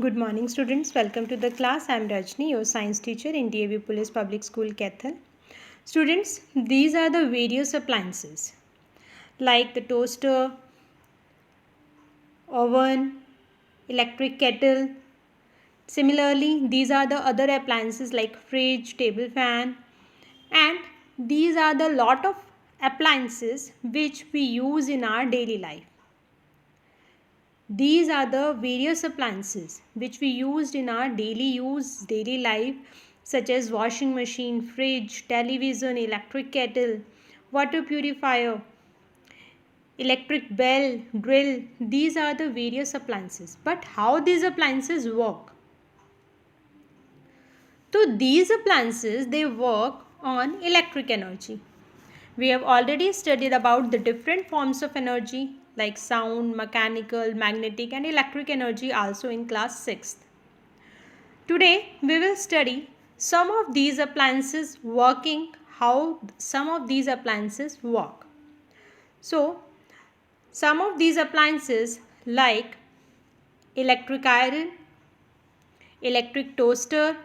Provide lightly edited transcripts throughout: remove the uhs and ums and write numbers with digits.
Good morning, students. Welcome to the class. I am Rajni, your science teacher in DAV Police Public School, Kethel. Students, these are the various appliances like the toaster, oven, electric kettle. Similarly, these are the other appliances like fridge, table fan, and these are the lot of appliances which we use in our daily life. These are the various appliances which we used in our daily life, such as washing machine, fridge, television, electric kettle, water purifier, electric bell, drill. These are the various appliances. But how these appliances work? So these appliances, they work on electric energy. We have already studied about the different forms of energy like sound, mechanical, magnetic and electric energy also in class 6th. Today we will study some of these appliances working, how some of these appliances work. So some of these appliances like electric iron, electric toaster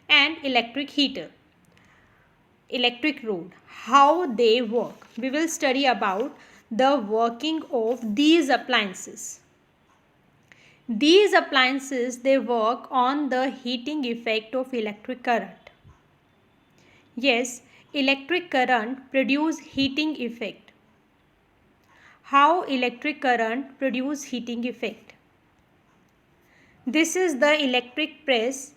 and electric heater, electric rod, how they work. We will study about the working of these appliances. These appliances, they work on the heating effect of electric current. Yes, electric current produce heating effect. How electric current produce heating effect? This is the electric press,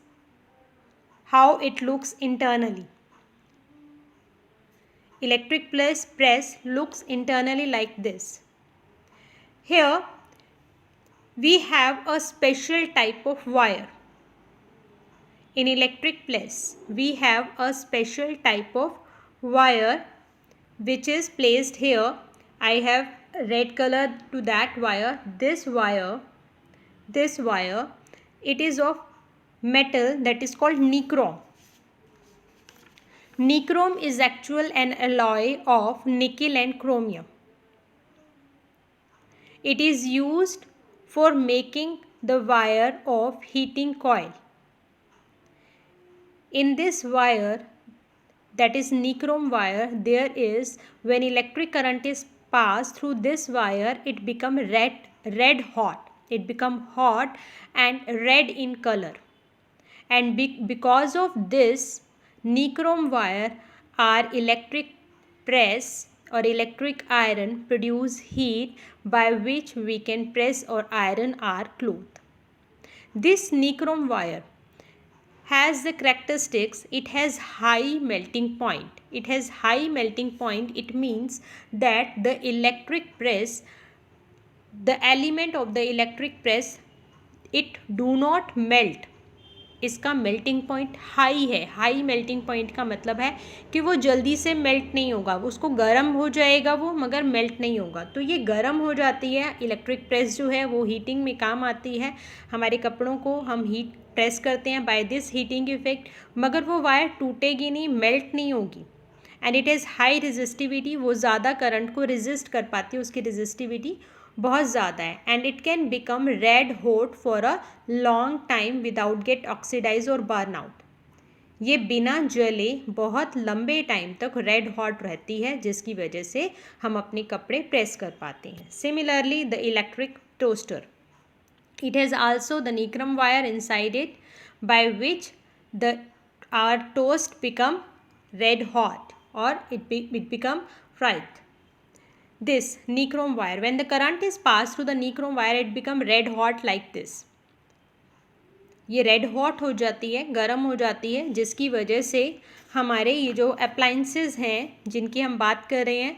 how it looks internally. Electric press looks internally like this. Here we have a special type of wire. In electric press, we have a special type of wire which is placed here. I have red color to that wire. This wire, it is of metal that is called nichrome. Nichrome is actual an alloy of nickel and chromium. It is used for making the wire of heating coil. In this wire, that is nichrome wire, there is, when electric current is passed through this wire, it become red hot. It become hot and red in color. And because of this nichrome wire, our electric press or electric iron produce heat by which we can press or iron our cloth. This nichrome wire has the characteristics, it has high melting point. It has high melting point. It means that the electric press, the element of the electric press, it do not melt. इसका melting point high है. High melting point का मतलब है कि वो जल्दी से melt नहीं होगा, उसको गर्म हो जाएगा वो, मगर मेल्ट नहीं होगा. तो ये गर्म हो जाती है. इलेक्ट्रिक प्रेस जो है वो हीटिंग में काम आती है. हमारे कपड़ों को हम हीट प्रेस करते हैं बाय दिस हीटिंग इफेक्ट, मगर वो वायर टूटेगी नहीं, मेल्ट नहीं होगी. And it is high resistivity, वो ज़्यादा करंट को रेजिस्ट कर पाती है, उसकी रेजिस्टिविटी बहुत ज़्यादा है. And it can become red hot for a long time without get oxidize और बर्न आउट. ये बिना जले बहुत लंबे टाइम तक रेड हॉट रहती है, जिसकी वजह से हम अपने कपड़े प्रेस कर पाते हैं. Similarly the electric toaster, it has also the nichrome wire inside it by which our toast become red hot or it become fried. This nichrome wire, when the current is passed through the nichrome wire, it become red hot like this. ये red hot हो जाती है, गर्म हो जाती है, जिसकी वजह से हमारे ये जो अप्लाइंसेस हैं जिनकी हम बात कर रहे हैं,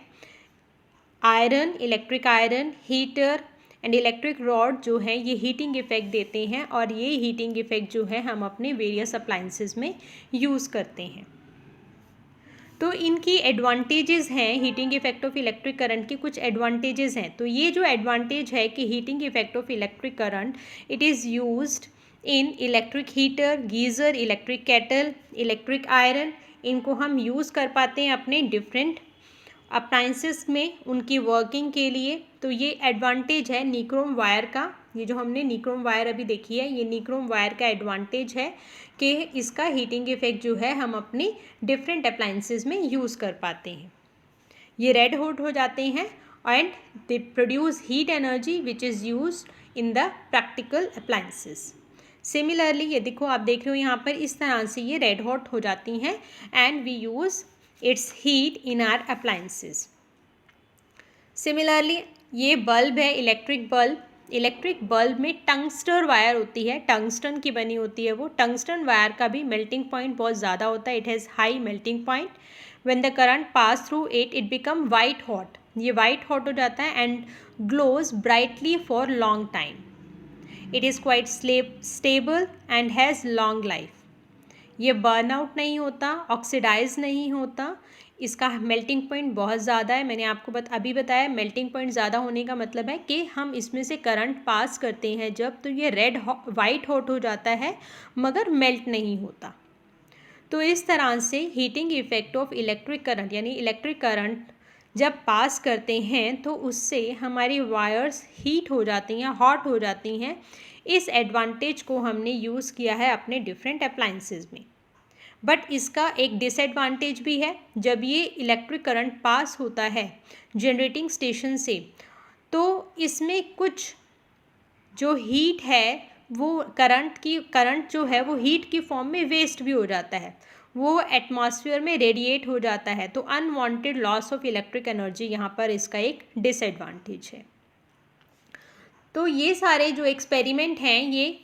iron, electric iron, heater and electric rod जो है, ये हीटिंग इफेक्ट देते हैं. और ये हीटिंग इफेक्ट जो है हम अपने वेरियस अप्लाइंसेस में यूज़ करते हैं. तो इनकी एडवांटेजेस हैं. Heating effect of electric current की कुछ एडवांटेजेस हैं. तो ये जो एडवांटेज है कि heating effect of electric current, it is used in electric heater, geyser, electric kettle, electric iron. इनको हम यूज़ कर पाते हैं अपने डिफरेंट अप्लाइंसेस में उनकी वर्किंग के लिए. तो ये एडवांटेज है नीक्रोम वायर का, ये जो हमने निक्रोम वायर अभी देखी है, ये निक्रोम वायर का एडवांटेज है कि इसका हीटिंग इफेक्ट जो है हम अपनी डिफरेंट अप्लाइंसेस में यूज़ कर पाते हैं। ये रेड हॉट हो जाते हैं and they produce heat energy which is used in the practical appliances. Similarly ये देखो, आप देख रहे हो यहाँ पर इस तरह से ये रेड हॉट हो जाती हैं and we use its heat in our appliances. Similarly ये बल्ब है, इलेक्ट्रिक बल्ब। इलेक्ट्रिक बल्ब में टंगस्टन वायर होती है, टंगस्टन की बनी होती है वो। टंगस्टन वायर का भी मेल्टिंग पॉइंट बहुत ज़्यादा होता है, it has high melting point. When the current pass through it, it become white hot. ये वाइट हॉट हो जाता है and glows brightly for long time. It is quite stable and has long life. ये burn out नहीं होता, oxidise नहीं होता, इसका मेल्टिंग पॉइंट बहुत ज़्यादा है। मैंने आपको अभी बताया, मेल्टिंग पॉइंट ज़्यादा होने का मतलब है कि हम इसमें से करंट पास करते हैं जब, तो ये वाइट हॉट हो जाता है मगर मेल्ट नहीं होता। तो इस तरह से heating effect of electric current, यानी इलेक्ट्रिक करंट जब पास करते हैं तो उससे हमारी वायर्स हीट हो जाती हैं, हॉट हो जाती हैं। इस एडवांटेज को हमने यूज़ किया है अपने डिफरेंट अप्लाइंसेस में। बट इसका एक डिसएडवांटेज भी है। जब ये इलेक्ट्रिक करंट पास होता है जनरेटिंग स्टेशन से, तो इसमें कुछ जो हीट है वो करंट जो है वो हीट की फॉर्म में वेस्ट भी हो जाता है, वो एटमॉस्फेयर में रेडिएट हो जाता है। तो unwanted loss of electric energy यहाँ पर इसका एक डिसएडवांटेज है। तो ये सारे जो एक्सपेरिमेंट हैं, ये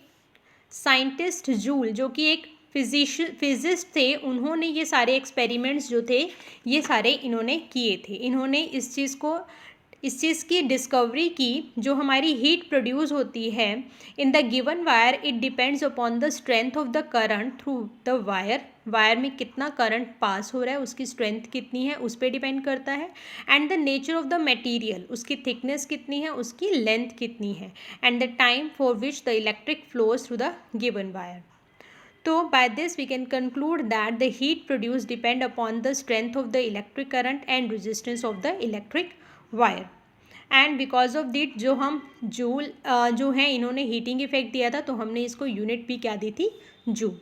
साइंटिस्ट जूल, जो कि एक फिजिस्ट थे, उन्होंने ये सारे एक्सपेरिमेंट्स जो थे ये सारे इन्होंने किए थे। इन्होंने इस चीज़ की डिस्कवरी की, जो हमारी हीट प्रोड्यूस होती है in the given wire, it depends upon the strength of the current through the wire में कितना करंट पास हो रहा है, उसकी स्ट्रेंथ कितनी है उस पर डिपेंड करता है। And the nature of the material, उसकी थिकनेस कितनी है, उसकी लेंथ कितनी है, and the time for which the electric flows through the given wire. So by this we can conclude that the heat produced depend upon the strength of the electric current and resistance of the electric wire. And because of that जो हम joule जो हैं इन्होंने heating effect दिया था, तो हमने इसको यूनिट भी क्या दी थी, जूल।